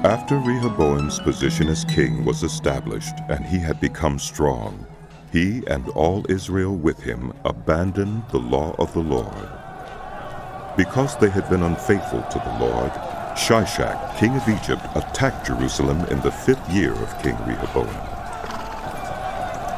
After Rehoboam's position as king was established and he had become strong, he and all Israel with him abandoned the law of the Lord. Because they had been unfaithful to the Lord, Shishak, king of Egypt, attacked Jerusalem in the 5th year of King Rehoboam.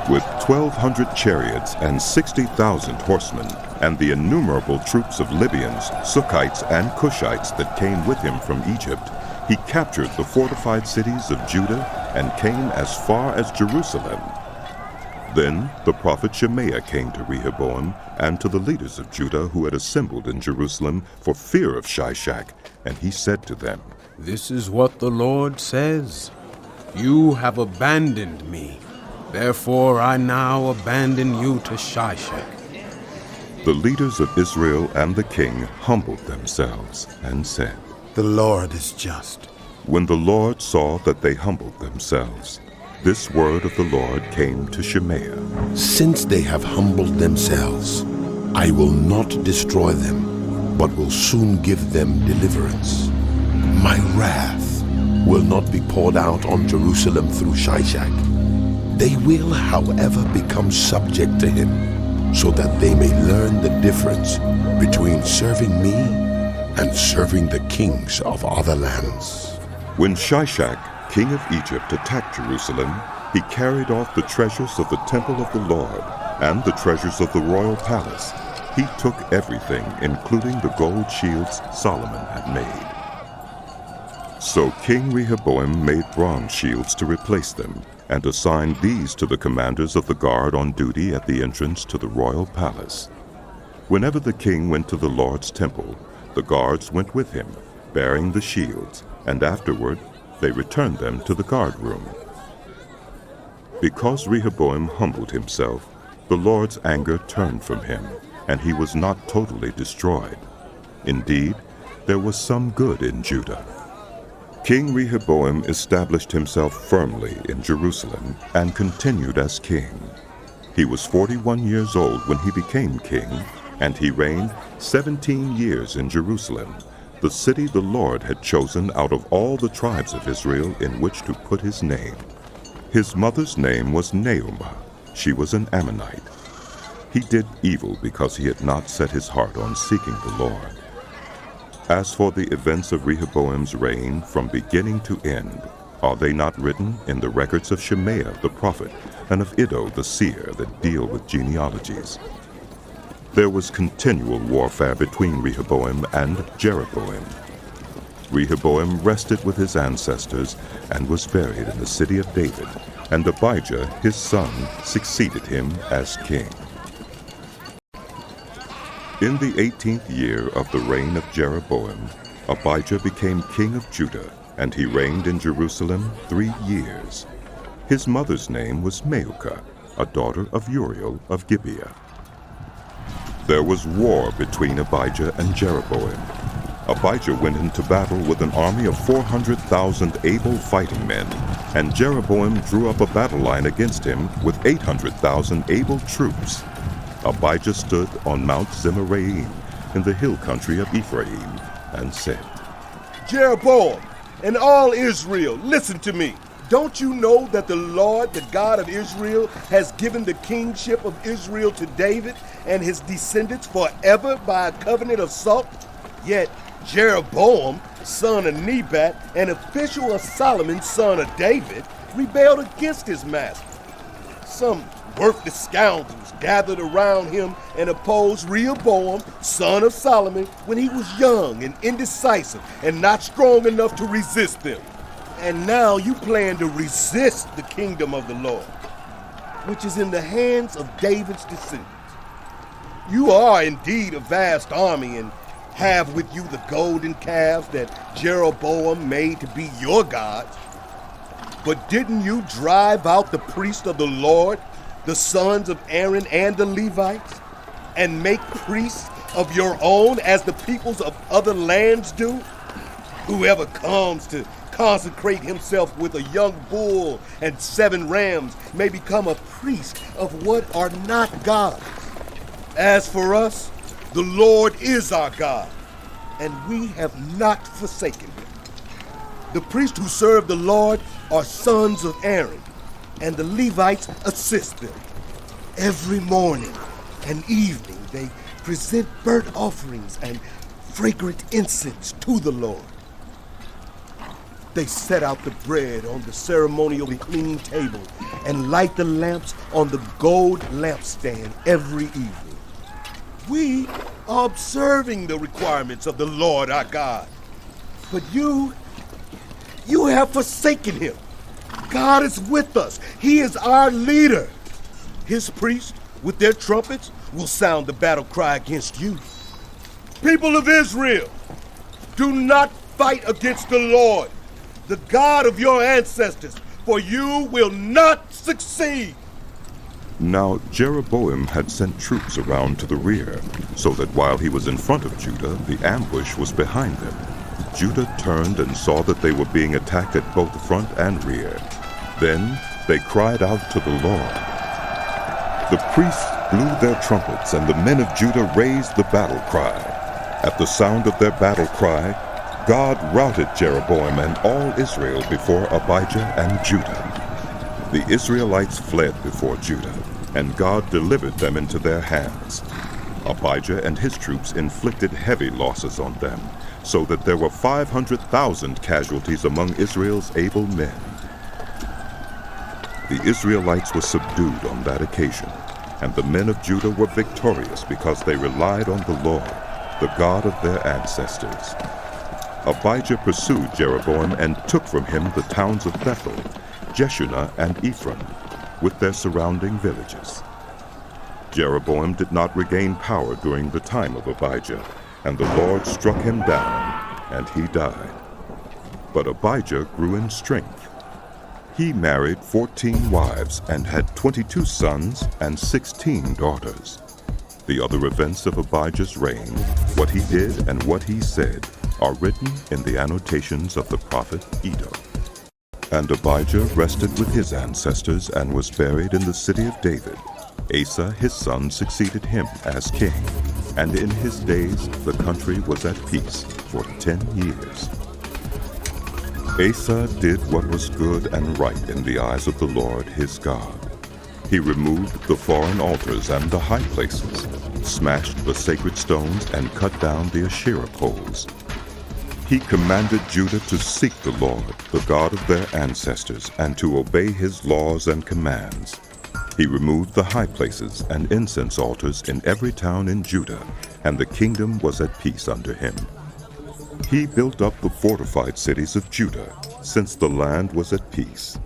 With 1,200 chariots and 60,000 horsemen, and the innumerable troops of Libyans, Sukkites, and Cushites that came with him from Egypt, he captured the fortified cities of Judah and came as far as Jerusalem. Then the prophet Shemaiah came to Rehoboam and to the leaders of Judah who had assembled in Jerusalem for fear of Shishak, and he said to them, "This is what the Lord says. You have abandoned me. Therefore I now abandon you to Shishak." The leaders of Israel and the king humbled themselves and said, "The Lord is just." When the Lord saw that they humbled themselves, this word of the Lord came to Shemaiah. Since they have humbled themselves, I will not destroy them, but will soon give them deliverance. My wrath will not be poured out on Jerusalem through Shishak. They will, however, become subject to him, so that they may learn the difference between serving me and serving the kings of other lands. When Shishak, king of Egypt, attacked Jerusalem, he carried off the treasures of the temple of the Lord and the treasures of the royal palace. He took everything, including the gold shields Solomon had made. So King Rehoboam made bronze shields to replace them, and assigned these to the commanders of the guard on duty at the entrance to the royal palace. Whenever the king went to the Lord's temple, the guards went with him, bearing the shields, and afterward they returned them to the guard room. Because Rehoboam humbled himself, the Lord's anger turned from him, and he was not totally destroyed. Indeed, there was some good in Judah. King Rehoboam established himself firmly in Jerusalem and continued as king. He was 41 years old when he became king, and he reigned 17 years in Jerusalem, the city the Lord had chosen out of all the tribes of Israel in which to put his name. His mother's name was Naamah. She was an Ammonite. He did evil because he had not set his heart on seeking the Lord. As for the events of Rehoboam's reign from beginning to end, are they not written in the records of Shemaiah the prophet and of Iddo the seer that deal with genealogies? There was continual warfare between Rehoboam and Jeroboam. Rehoboam rested with his ancestors and was buried in the city of David, and Abijah his son succeeded him as king. In the 18th year of the reign of Jeroboam, Abijah became king of Judah, and he reigned in Jerusalem 3 years. His mother's name was Maacah, a daughter of Uriel of Gibeah. There was war between Abijah and Jeroboam. Abijah went into battle with an army of 400,000 able fighting men, and Jeroboam drew up a battle line against him with 800,000 able troops. Abijah stood on Mount Zemaraim in the hill country of Ephraim and said, "Jeroboam and all Israel, listen to me. Don't you know that the Lord, the God of Israel, has given the kingship of Israel to David and his descendants forever by a covenant of salt? Yet Jeroboam, son of Nebat, an official of Solomon, son of David, rebelled against his master. Some worthless scoundrels gathered around him and opposed Rehoboam, son of Solomon, when he was young and indecisive and not strong enough to resist them. And now you plan to resist the kingdom of the Lord, which is in the hands of David's descendants. You are indeed a vast army and have with you the golden calves that Jeroboam made to be your gods. But didn't you drive out the priests of the Lord, the sons of Aaron and the Levites, and make priests of your own as the peoples of other lands do? Whoever comes to consecrate himself with a young bull and 7 rams may become a priest of what are not gods. As for us, the Lord is our God, and we have not forsaken him." The priests who serve the Lord are sons of Aaron, and the Levites assist them. Every morning and evening they present burnt offerings and fragrant incense to the Lord. They set out the bread on the ceremonially clean table and light the lamps on the gold lampstand every evening. We are observing the requirements of the Lord our God. But you have forsaken him. God is with us. He is our leader. His priests, with their trumpets, will sound the battle cry against you. People of Israel, do not fight against the Lord, the God of your ancestors, for you will not succeed. Now Jeroboam had sent troops around to the rear, so that while he was in front of Judah, the ambush was behind them. Judah turned and saw that they were being attacked at both front and rear. Then they cried out to the Lord. The priests blew their trumpets, and the men of Judah raised the battle cry. At the sound of their battle cry, God routed Jeroboam and all Israel before Abijah and Judah. The Israelites fled before Judah, and God delivered them into their hands. Abijah and his troops inflicted heavy losses on them, so that there were 500,000 casualties among Israel's able men. The Israelites were subdued on that occasion, and the men of Judah were victorious because they relied on the Lord, the God of their ancestors. Abijah pursued Jeroboam and took from him the towns of Bethel, Jeshunah, and Ephraim, with their surrounding villages. Jeroboam did not regain power during the time of Abijah, and the Lord struck him down, and he died. But Abijah grew in strength. He married 14 wives and had 22 sons and 16 daughters. The other events of Abijah's reign, what he did and what he said, are written in the annotations of the prophet Iddo. And Abijah rested with his ancestors and was buried in the city of David. Asa his son succeeded him as king, and in his days the country was at peace for 10 years. Asa did what was good and right in the eyes of the Lord his God. He removed the foreign altars and the high places, smashed the sacred stones, and cut down the Asherah poles. He commanded Judah to seek the Lord, the God of their ancestors, and to obey his laws and commands. He removed the high places and incense altars in every town in Judah, and the kingdom was at peace under him. He built up the fortified cities of Judah, since the land was at peace.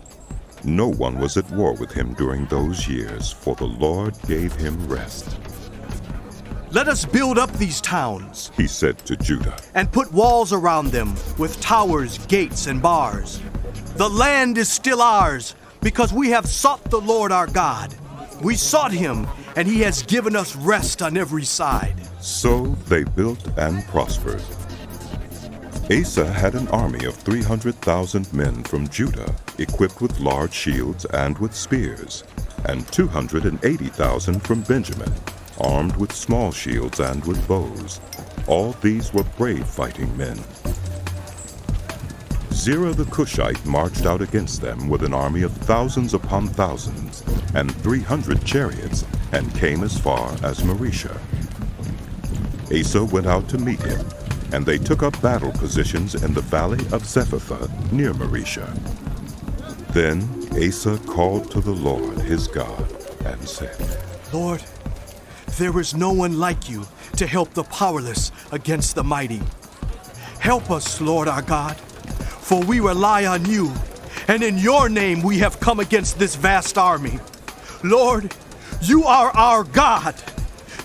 No one was at war with him during those years, for the Lord gave him rest. Let us build up these towns, he said to Judah, and put walls around them with towers, gates, and bars. The land is still ours, because we have sought the Lord our God. We sought him, and he has given us rest on every side. So they built and prospered. Asa had an army of 300,000 men from Judah, equipped with large shields and with spears, and 280,000 from Benjamin, armed with small shields and with bows. All these were brave fighting men. Zerah the Cushite marched out against them with an army of thousands upon thousands, and 300 chariots, and came as far as Maresha. Asa went out to meet him, and they took up battle positions in the valley of Zephathah near Maresha. Then Asa called to the Lord his God and said, Lord, there is no one like you to help the powerless against the mighty. Help us, Lord our God, for we rely on you, and in your name we have come against this vast army. Lord, you are our God.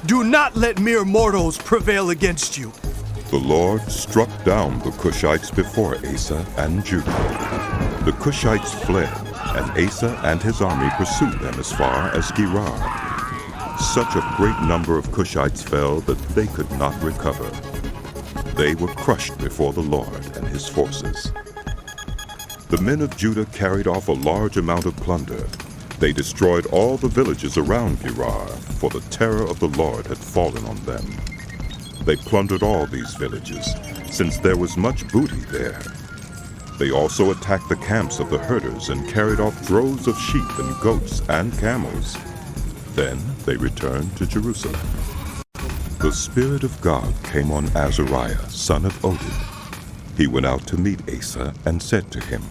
Do not let mere mortals prevail against you. The Lord struck down the Cushites before Asa and Judah. The Cushites fled, and Asa and his army pursued them as far as Gerar. Such a great number of Cushites fell that they could not recover. They were crushed before the Lord and his forces. The men of Judah carried off a large amount of plunder. They destroyed all the villages around Gerar, for the terror of the Lord had fallen on them. They plundered all these villages, since there was much booty there. They also attacked the camps of the herders and carried off droves of sheep and goats and camels. Then they returned to Jerusalem. The Spirit of God came on Azariah, son of Oded. He went out to meet Asa and said to him,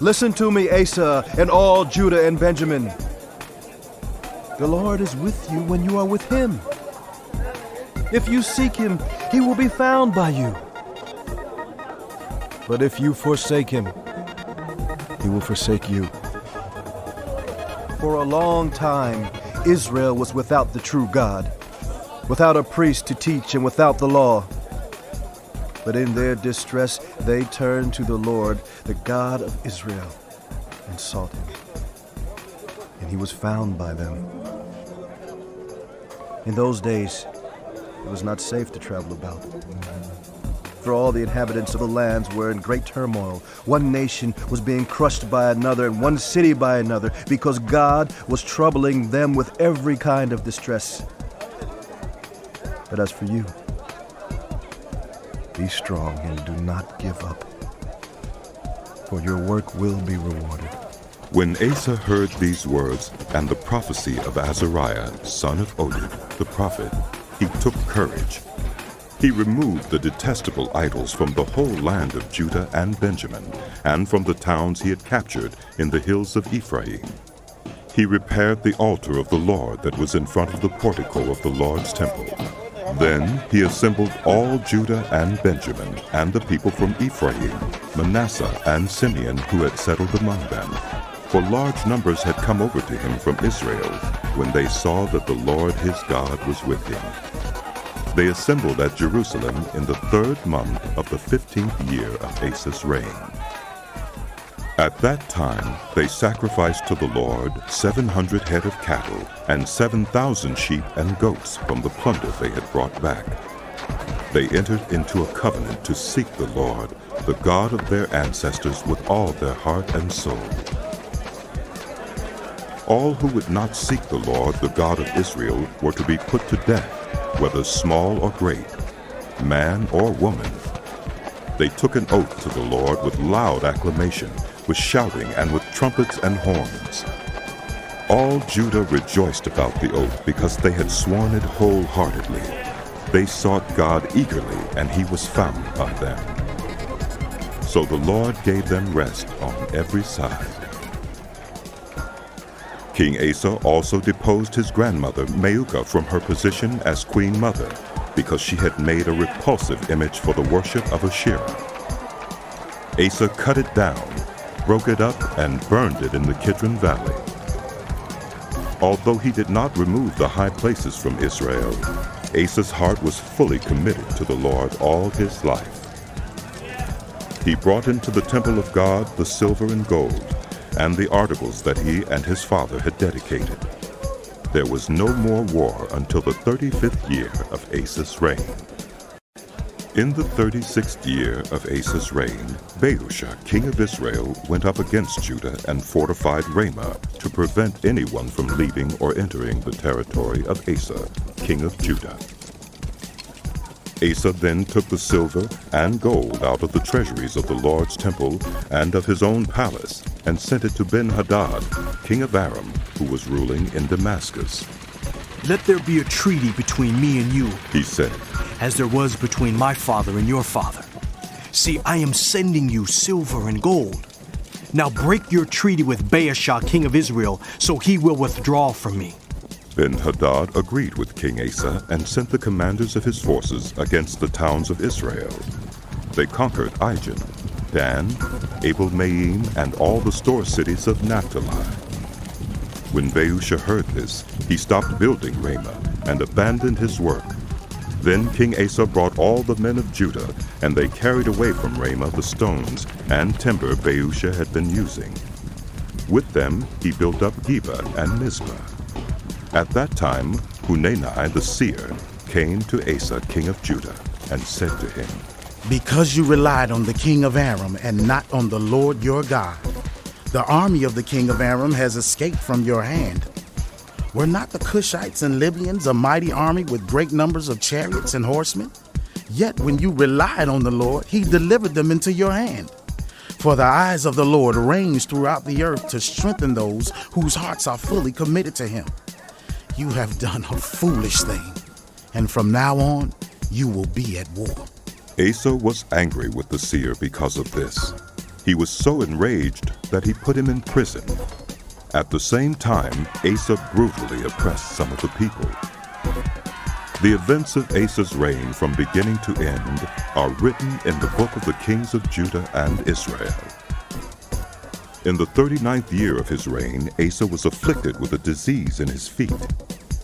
Listen to me, Asa, and all Judah and Benjamin. The Lord is with you when you are with him. If you seek him, he will be found by you. But if you forsake him, he will forsake you. For a long time, Israel was without the true God, without a priest to teach and without the law. But in their distress, they turned to the Lord, the God of Israel, and sought him. And he was found by them. In those days, it was not safe to travel about. For all the inhabitants of the lands were in great turmoil. One nation was being crushed by another, and one city by another, because God was troubling them with every kind of distress. But as for you, be strong and do not give up, for your work will be rewarded. When Asa heard these words and the prophecy of Azariah, son of Oded, the prophet, he took courage. He removed the detestable idols from the whole land of Judah and Benjamin, and from the towns he had captured in the hills of Ephraim. He repaired the altar of the Lord that was in front of the portico of the Lord's temple. Then he assembled all Judah and Benjamin, and the people from Ephraim, Manasseh, and Simeon who had settled among them. For large numbers had come over to him from Israel, when they saw that the Lord his God was with him. They assembled at Jerusalem in the 3rd month of the 15th year of Asa's reign. At that time they sacrificed to the Lord 700 head of cattle and 7,000 sheep and goats from the plunder they had brought back. They entered into a covenant to seek the Lord, the God of their ancestors, with all their heart and soul. All who would not seek the Lord, the God of Israel, were to be put to death, whether small or great, man or woman. They took an oath to the Lord with loud acclamation, with shouting and with trumpets and horns. All Judah rejoiced about the oath because they had sworn it wholeheartedly. They sought God eagerly, and he was found by them. So the Lord gave them rest on every side. King Asa also deposed his grandmother Maacah from her position as queen mother, because she had made a repulsive image for the worship of Asherah. Asa cut it down, broke it up, and burned it in the Kidron Valley. Although he did not remove the high places from Israel, Asa's heart was fully committed to the Lord all his life. He brought into the temple of God the silver and gold, and the articles that he and his father had dedicated. There was no more war until the 35th year of Asa's reign. In the 36th year of Asa's reign, Baasha, king of Israel, went up against Judah and fortified Ramah to prevent anyone from leaving or entering the territory of Asa, king of Judah. Asa then took the silver and gold out of the treasuries of the Lord's temple and of his own palace, and sent it to Ben-Hadad, king of Aram, who was ruling in Damascus. Let there be a treaty between me and you, He said, as there was between my father and your father. See, I am sending you silver and gold. Now break your treaty with Baasha, king of Israel, so he will withdraw from me. Ben-Hadad agreed with King Asa and sent the commanders of his forces against the towns of Israel. They conquered Ijon, Dan, Abel-Maim, and all the store cities of Naphtali. When Baasha heard this, he stopped building Ramah and abandoned his work. Then King Asa brought all the men of Judah, and they carried away from Ramah the stones and timber Baasha had been using. With them he built up Geba and Mizpah. At that time, Hunani the seer came to Asa, king of Judah, and said to him, Because you relied on the king of Aram and not on the Lord your God, the army of the king of Aram has escaped from your hand. Were not the Cushites and Libyans a mighty army with great numbers of chariots and horsemen? Yet when you relied on the Lord, he delivered them into your hand. For the eyes of the Lord range throughout the earth to strengthen those whose hearts are fully committed to him. You have done a foolish thing, and from now on you will be at war. Asa was angry with the seer because of this. He was so enraged that he put him in prison. At the same time, Asa brutally oppressed some of the people. The events of Asa's reign from beginning to end are written in the book of the kings of Judah and Israel. In the 39th year of his reign, Asa was afflicted with a disease in his feet.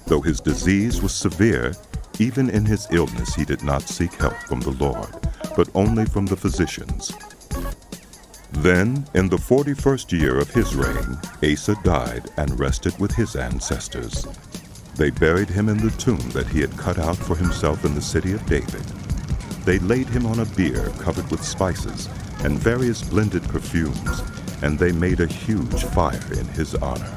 Though his disease was severe, even in his illness he did not seek help from the Lord, but only from the physicians. Then, in the 41st year of his reign, Asa died and rested with his ancestors. They buried him in the tomb that he had cut out for himself in the city of David. They laid him on a bier covered with spices and various blended perfumes, and they made a huge fire in his honor.